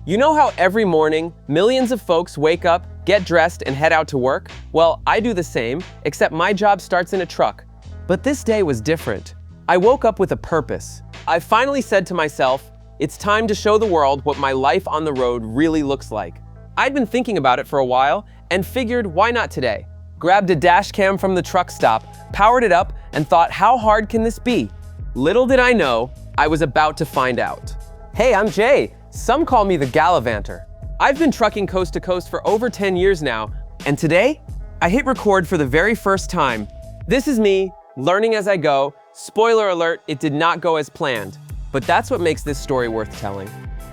You know how every morning, millions of folks wake up, get dressed, and head out to work? Well, I do the same, except my job starts in a truck. But this day was different. I woke up with a purpose. I finally said to myself, it's time to show the world what my life on the road really looks like. I'd been thinking about it for a while and figured, why not today? Grabbed a dash cam from the truck stop, powered it up, and thought, how hard can this be? Little did I know, I was about to find out. Hey, I'm Jay. Some call me the Gallavantor. I've been trucking coast to coast for over 10 years now, and today, I hit record for the very first time. This is me, learning as I go. Spoiler alert, it did not go as planned. But that's what makes this story worth telling.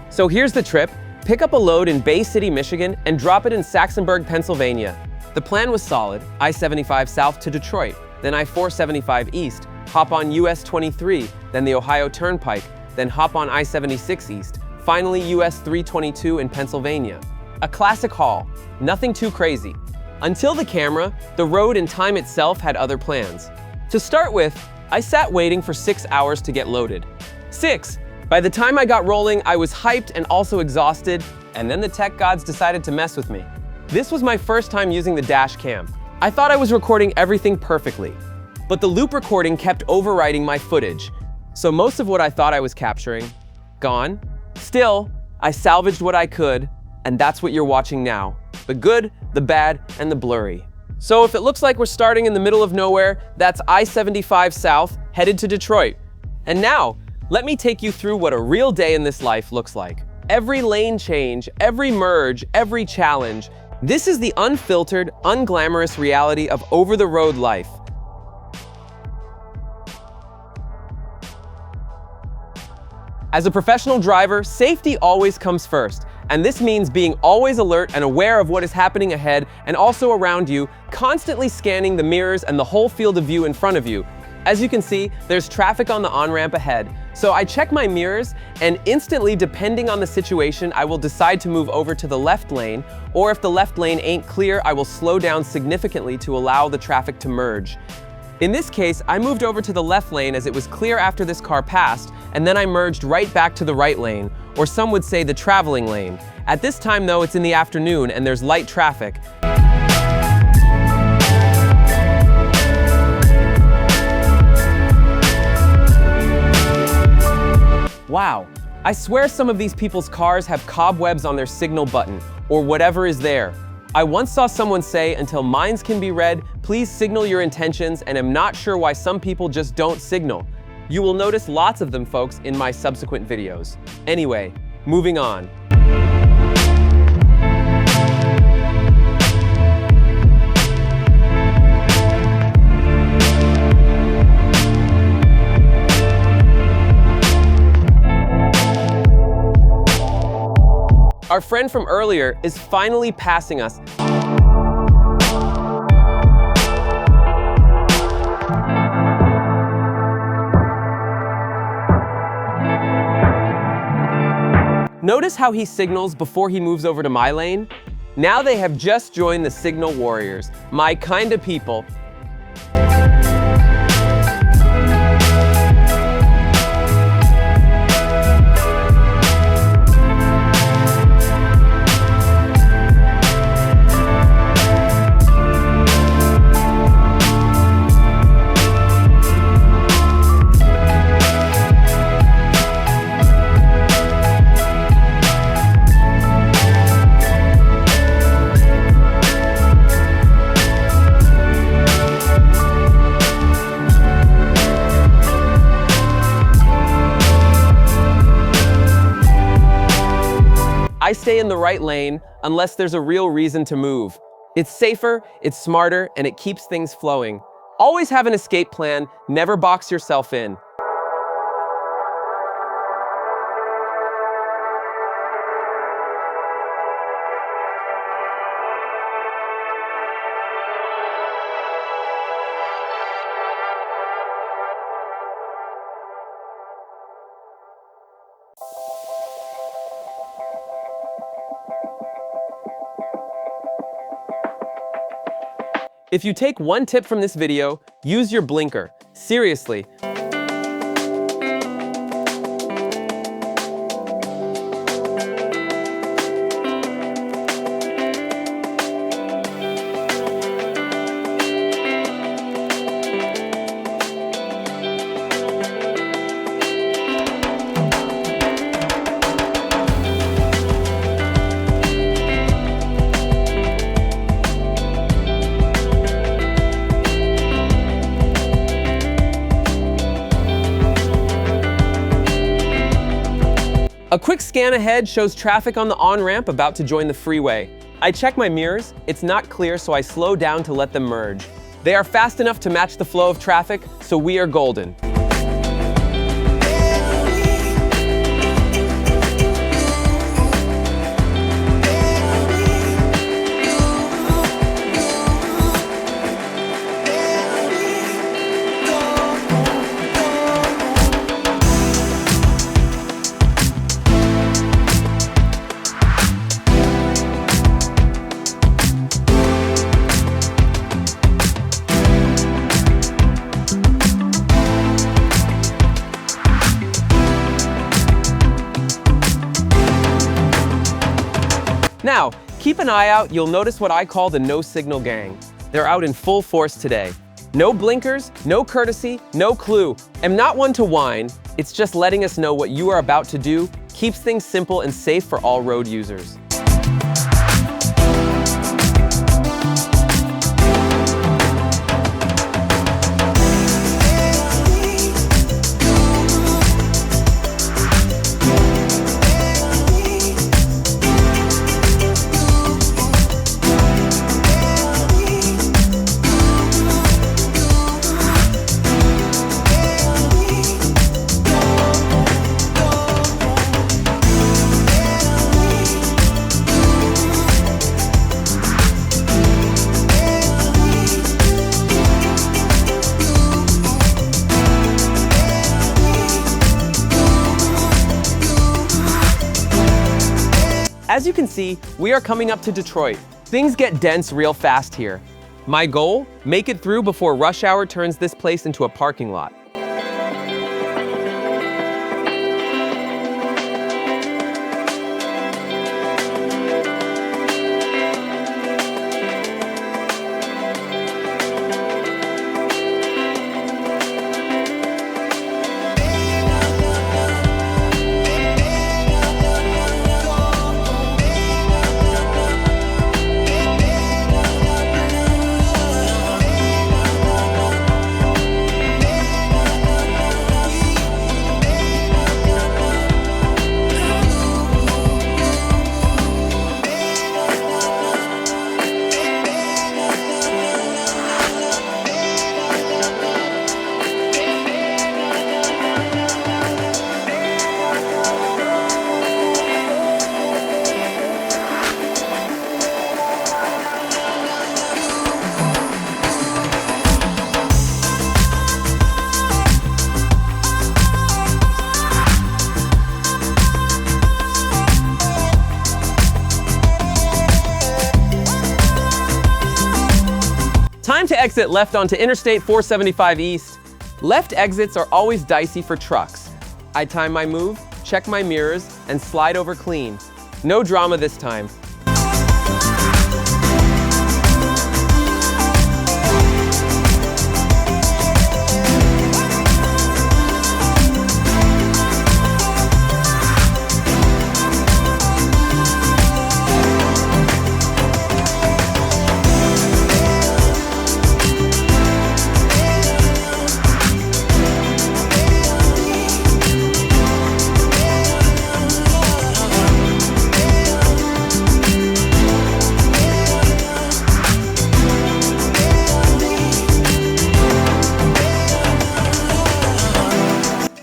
So here's the trip. Pick up a load in Bay City, Michigan, and drop it in Saxonburg, Pennsylvania. The plan was solid. I-75 south to Detroit, then I-475 east, hop on US 23, then the Ohio Turnpike, then hop on I-76 east, finally US 322 in Pennsylvania. A classic haul, nothing too crazy. Until the camera, the road and time itself had other plans. To start with, I sat waiting for 6 hours to get loaded. 6! By the time I got rolling, I was hyped and also exhausted, and then the tech gods decided to mess with me. This was my first time using the dash cam. I thought I was recording everything perfectly, but the loop recording kept overwriting my footage. So most of what I thought I was capturing, gone. Still, I salvaged what I could, and that's what you're watching now. The good, the bad, and the blurry. So if it looks like we're starting in the middle of nowhere, that's I-75 south, headed to Detroit. And now, let me take you through what a real day in this life looks like. Every lane change, every merge, every challenge. This is the unfiltered, unglamorous reality of over-the-road life. As a professional driver, safety always comes first, and this means being always alert and aware of what is happening ahead and also around you, constantly scanning the mirrors and the whole field of view in front of you. As you can see, there's traffic on the on-ramp ahead, so I check my mirrors and instantly, depending on the situation, I will decide to move over to the left lane, or if the left lane ain't clear, I will slow down significantly to allow the traffic to merge. In this case, I moved over to the left lane as it was clear after this car passed, and then I merged right back to the right lane, or some would say the traveling lane. At this time though, it's in the afternoon and there's light traffic. Wow, I swear some of these people's cars have cobwebs on their signal button, or whatever is there. I once saw someone say, until minds can be read, please signal your intentions, and am not sure why some people just don't signal. You will notice lots of them, folks, in my subsequent videos. Anyway, moving on. Our friend from earlier is finally passing us. Notice how he signals before he moves over to my lane? Now they have just joined the signal warriors, my kind of people. I stay in the right lane unless there's a real reason to move. It's safer, it's smarter, and it keeps things flowing. Always have an escape plan, never box yourself in. If you take one tip from this video, use your blinker. Seriously. A quick scan ahead shows traffic on the on-ramp about to join the freeway. I check my mirrors. It's not clear, so I slow down to let them merge. They are fast enough to match the flow of traffic, so we are golden. Now, keep an eye out. You'll notice what I call the no-signal gang. They're out in full force today. No blinkers, no courtesy, no clue. I'm not one to whine. It's just letting us know what you are about to do keeps things simple and safe for all road users. As you can see, we are coming up to Detroit. Things get dense real fast here. My goal? Make it through before rush hour turns this place into a parking lot. Time to exit left onto Interstate 475 East. Left exits are always dicey for trucks. I time my move, check my mirrors, and slide over clean. No drama this time.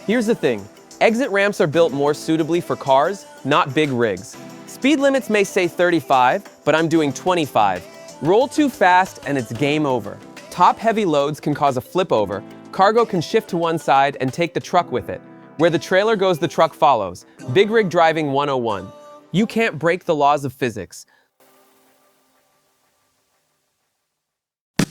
Here's the thing, exit ramps are built more suitably for cars, not big rigs. Speed limits may say 35, but I'm doing 25. Roll too fast and it's game over. Top heavy loads can cause a flip over, cargo can shift to one side and take the truck with it. Where the trailer goes, the truck follows. Big rig driving 101. You can't break the laws of physics.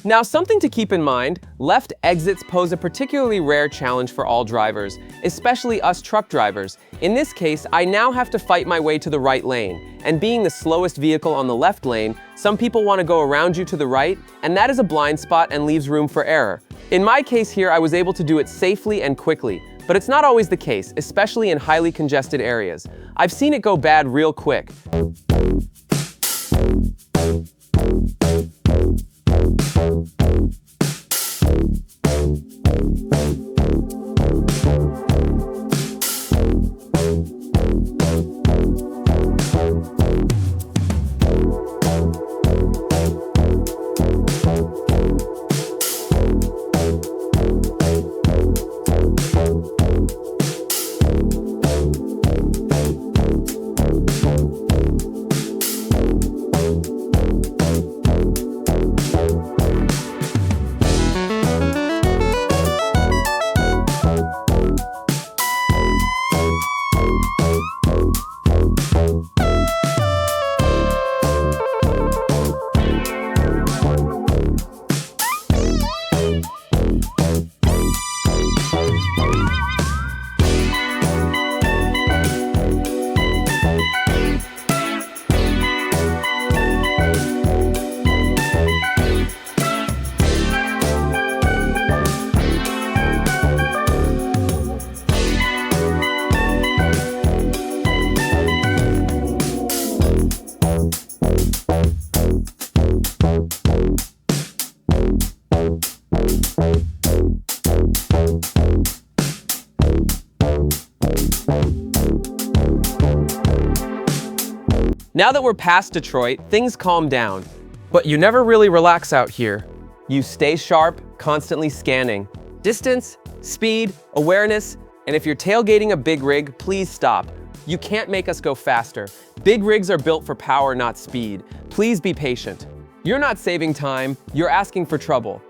Now, something to keep in mind, left exits pose a particularly rare challenge for all drivers, especially us truck drivers. In this case, I now have to fight my way to the right lane. And being the slowest vehicle on the left lane, some people want to go around you to the right, and that is a blind spot and leaves room for error. In my case here, I was able to do it safely and quickly, but it's not always the case, especially in highly congested areas. I've seen it go bad real quick. Now that we're past Detroit, things calm down. But you never really relax out here. You stay sharp, constantly scanning. Distance, speed, awareness, and if you're tailgating a big rig, please stop. You can't make us go faster. Big rigs are built for power, not speed. Please be patient. You're not saving time, you're asking for trouble.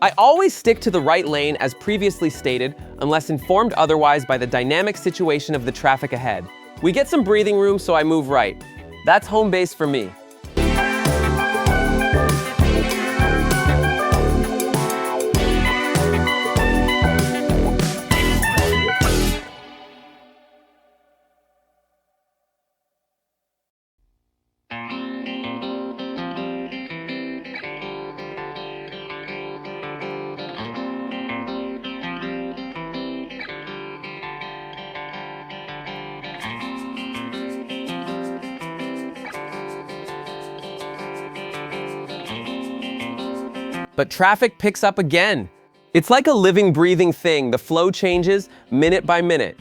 I always stick to the right lane as previously stated, unless informed otherwise by the dynamic situation of the traffic ahead. We get some breathing room, so I move right. That's home base for me. But traffic picks up again. It's like a living, breathing thing. The flow changes minute by minute.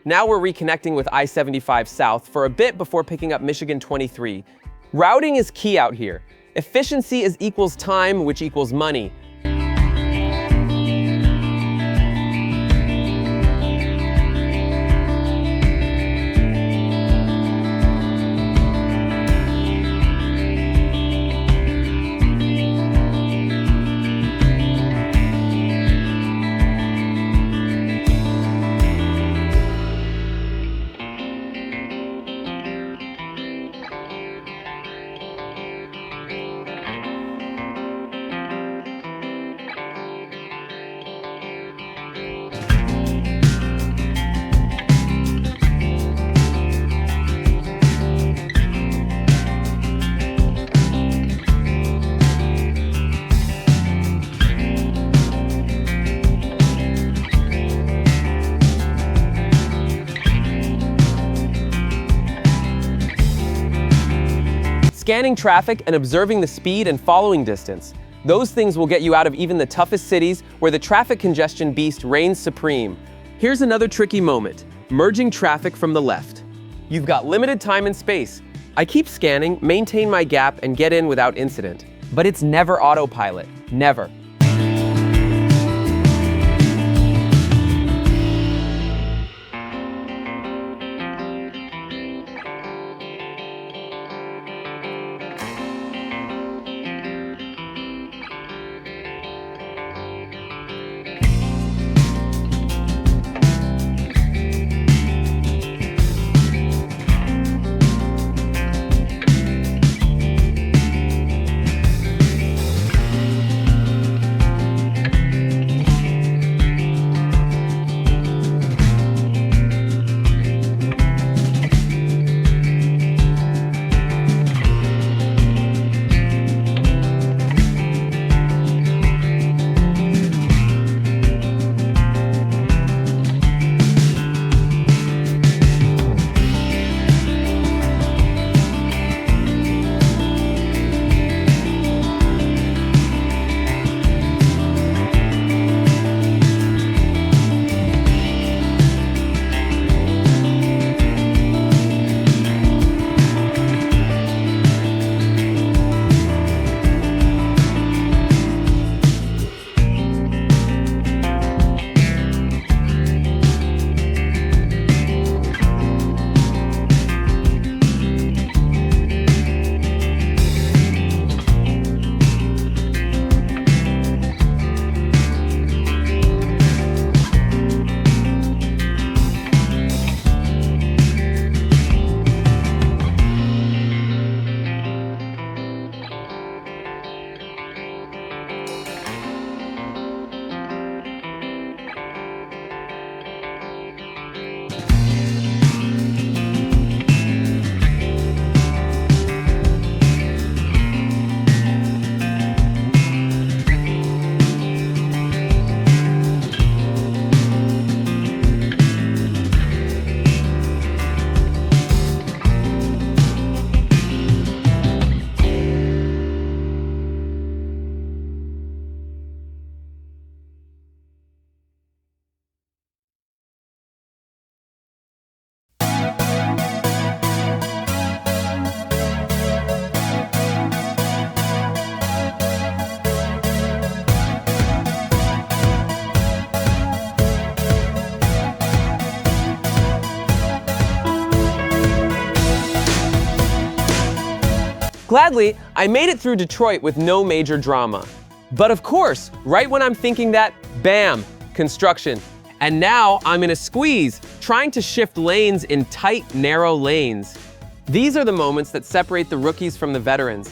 Now we're reconnecting with I-75 South for a bit before picking up Michigan 23. Routing is key out here. Efficiency is equals time, which equals money. Scanning traffic and observing the speed and following distance. Those things will get you out of even the toughest cities where the traffic congestion beast reigns supreme. Here's another tricky moment, merging traffic from the left. You've got limited time and space. I keep scanning, maintain my gap, and get in without incident. But it's never autopilot, never. Gladly, I made it through Detroit with no major drama. But of course, right when I'm thinking that, bam, construction. And now I'm in a squeeze, trying to shift lanes in tight, narrow lanes. These are the moments that separate the rookies from the veterans.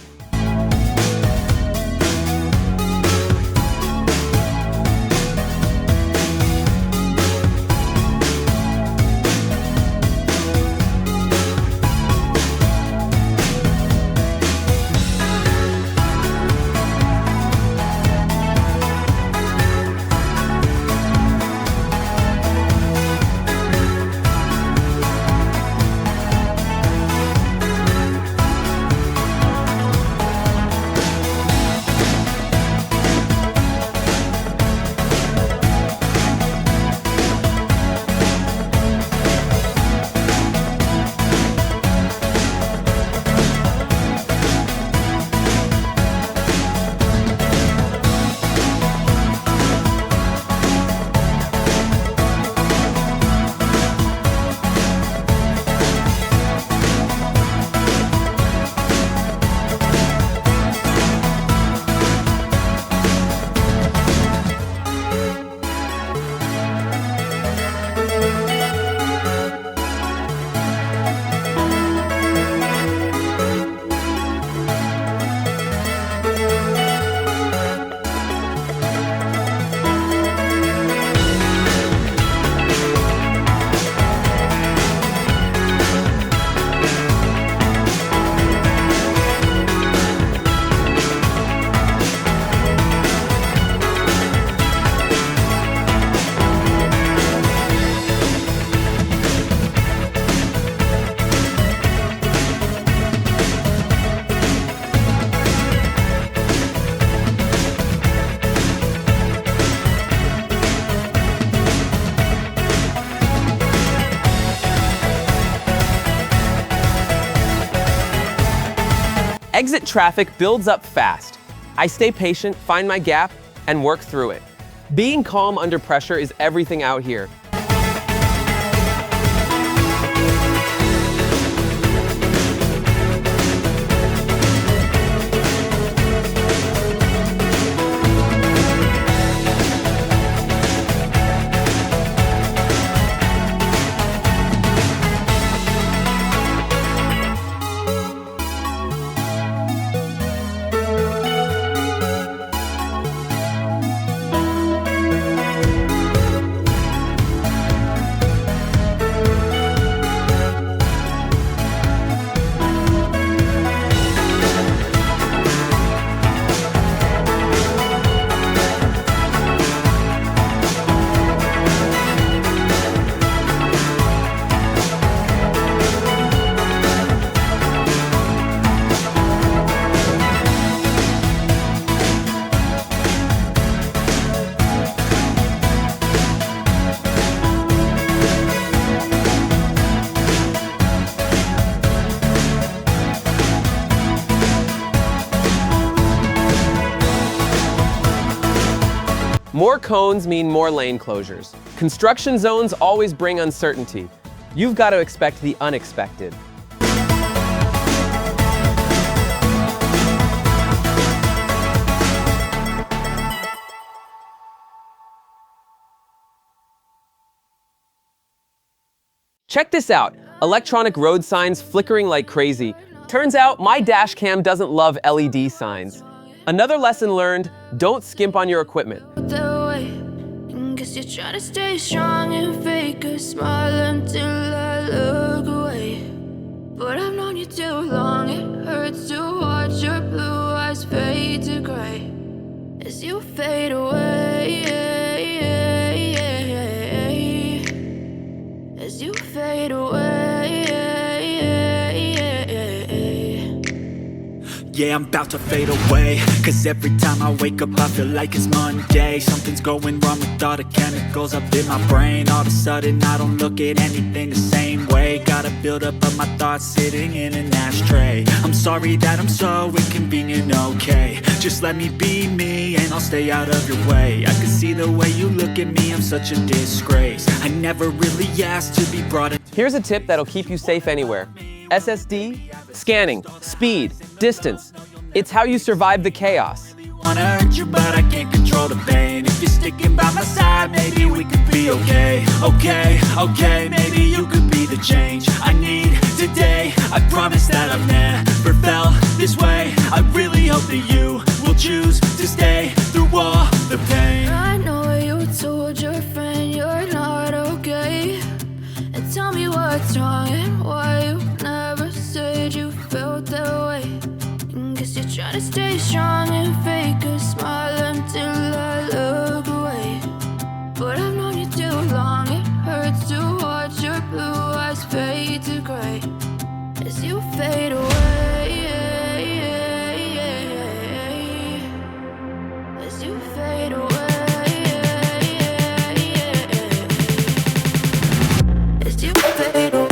Exit traffic builds up fast. I stay patient, find my gap, and work through it. Being calm under pressure is everything out here. More cones mean more lane closures. Construction zones always bring uncertainty. You've got to expect the unexpected. Check this out, electronic road signs flickering like crazy. Turns out my Dashcam doesn't love LED signs. Another lesson learned, don't skimp on your equipment. Guess you're trying to stay strong and fake a smile until I look away. But I've known you too long, it hurts to watch your blue eyes fade to gray as you fade away, as you fade away. Yeah, I'm about to fade away, cause every time I wake up I feel like it's Monday. Something's going wrong with all the chemicals up in my brain. All of a sudden I don't look at anything the same way. Gotta build up of my thoughts sitting in an ashtray. I'm sorry that I'm so inconvenient, okay. Just let me be me and I'll stay out of your way. I can see the way you look at me, I'm such a disgrace. I never really asked to be brought in. Here's a tip that'll keep you safe anywhere. SSD, scanning, speed, Distance. It's how you survive the chaos. Wanna hurt you, but I can't control the pain. If you're sticking by my side, maybe we could be okay. Okay, maybe you could be the change I need today. I promise that I've never felt this way. I really hope that you will choose to stay through all the pain. I know you told your friend you're not okay, and tell me what's wrong and why you never said you felt that way. Guess you're trying to stay strong and fake a smile until I look away. But I've known you too long, it hurts to watch your blue eyes fade to gray as you fade away. As you fade away. As you fade away.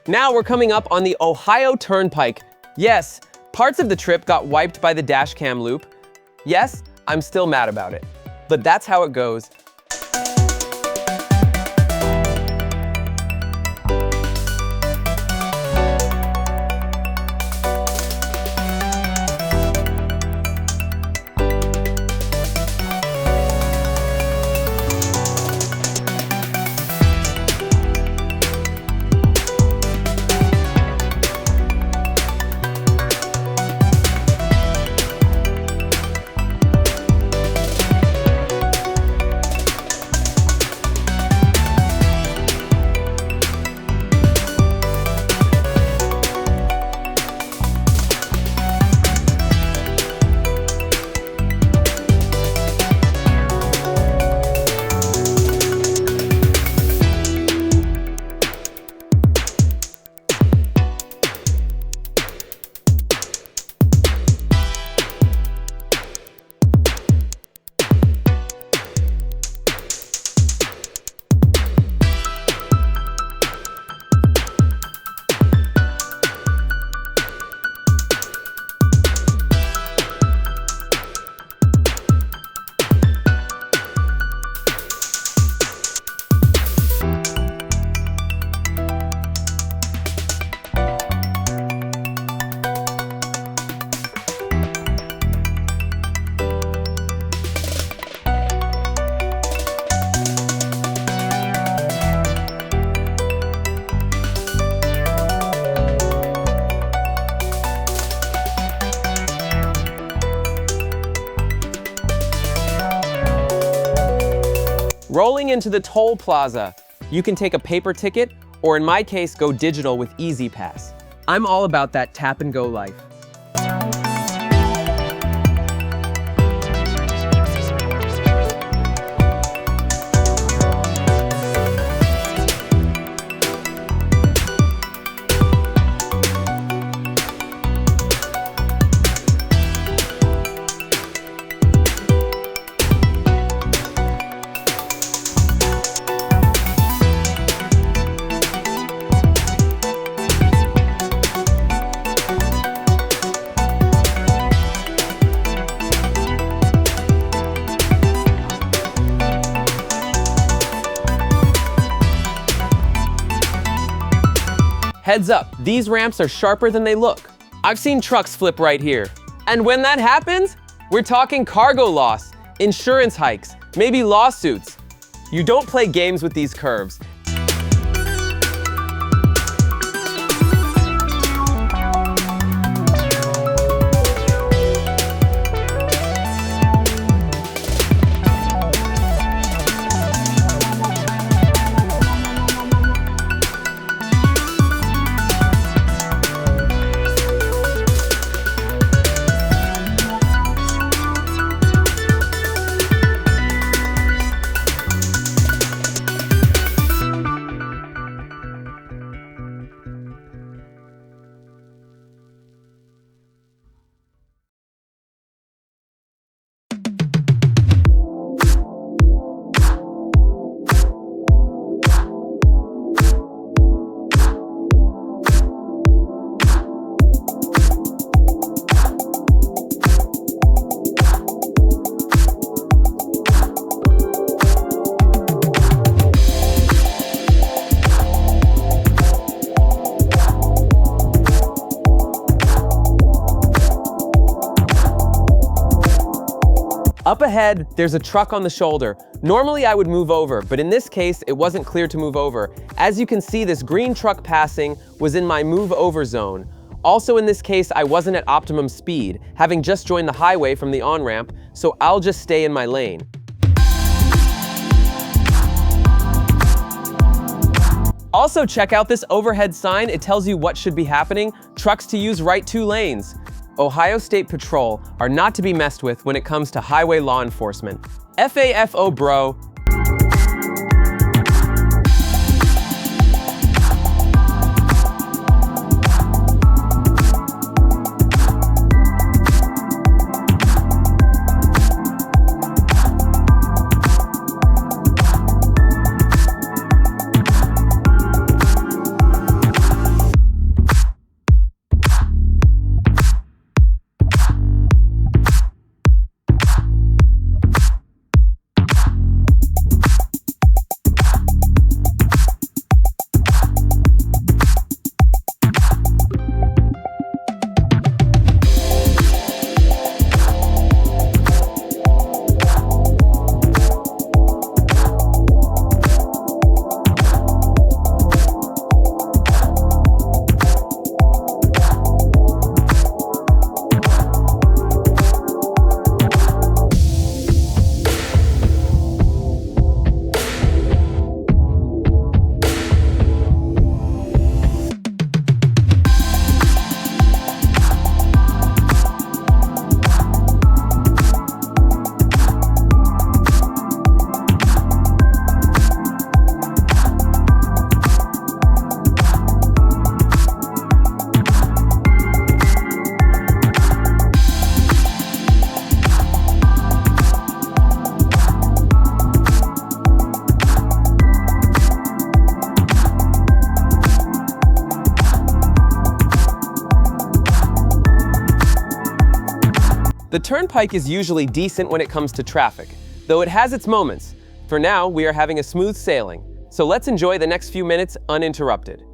Now we're coming up on the Ohio Turnpike. Yes, parts of the trip got wiped by the Dashcam loop. Yes, I'm still mad about it, but that's how it goes. Rolling into the toll plaza. You can take a paper ticket, or in my case, go digital with Easy Pass. I'm all about that tap and go life. Heads up, these ramps are sharper than they look. I've seen trucks flip right here. And when that happens, we're talking cargo loss, insurance hikes, maybe lawsuits. You don't play games with these curves. Up ahead, there's a truck on the shoulder. Normally I would move over, but in this case, it wasn't clear to move over. As you can see, this green truck passing was in my move over zone. Also in this case, I wasn't at optimum speed, having just joined the highway from the on-ramp, so I'll just stay in my lane. Also check out this overhead sign. It tells you what should be happening. Trucks to use right 2 lanes. Ohio State Patrol are not to be messed with when it comes to highway law enforcement. FAFO, bro. The turnpike is usually decent when it comes to traffic, though it has its moments. For now, we are having a smooth sailing, so let's enjoy the next few minutes uninterrupted.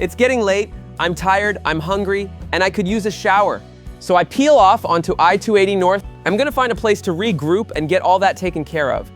It's getting late, I'm tired, I'm hungry, and I could use a shower. So I peel off onto I-280 North. I'm gonna find a place to regroup and get all that taken care of.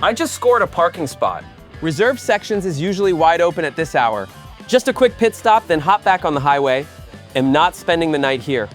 I just scored a parking spot. Reserved sections is usually wide open at this hour. Just a quick pit stop, then hop back on the highway. Am not spending the night here.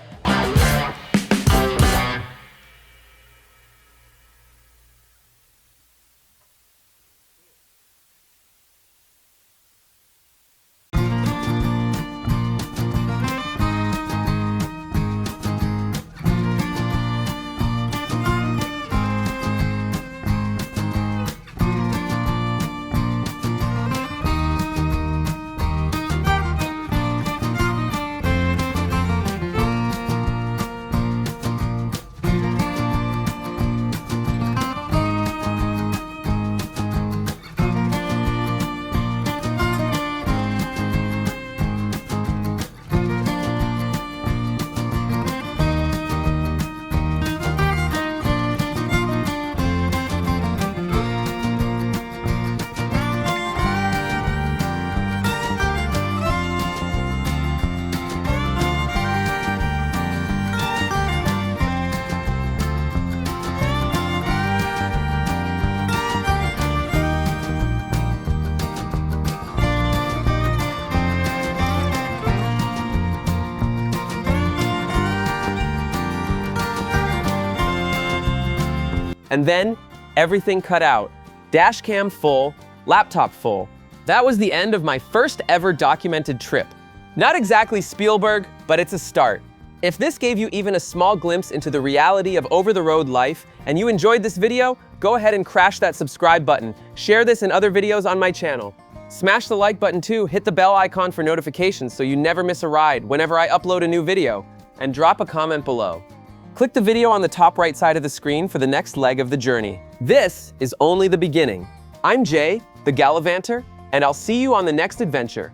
And then, everything cut out. Dashcam full, laptop full. That was the end of my first ever documented trip. Not exactly Spielberg, but it's a start. If this gave you even a small glimpse into the reality of over-the-road life, and you enjoyed this video, go ahead and crash that subscribe button. Share this and other videos on my channel. Smash the like button too, hit the bell icon for notifications so you never miss a ride whenever I upload a new video, and drop a comment below. Click the video on the top right side of the screen for the next leg of the journey. This is only the beginning. I'm Jay, the Gallavantor, and I'll see you on the next adventure.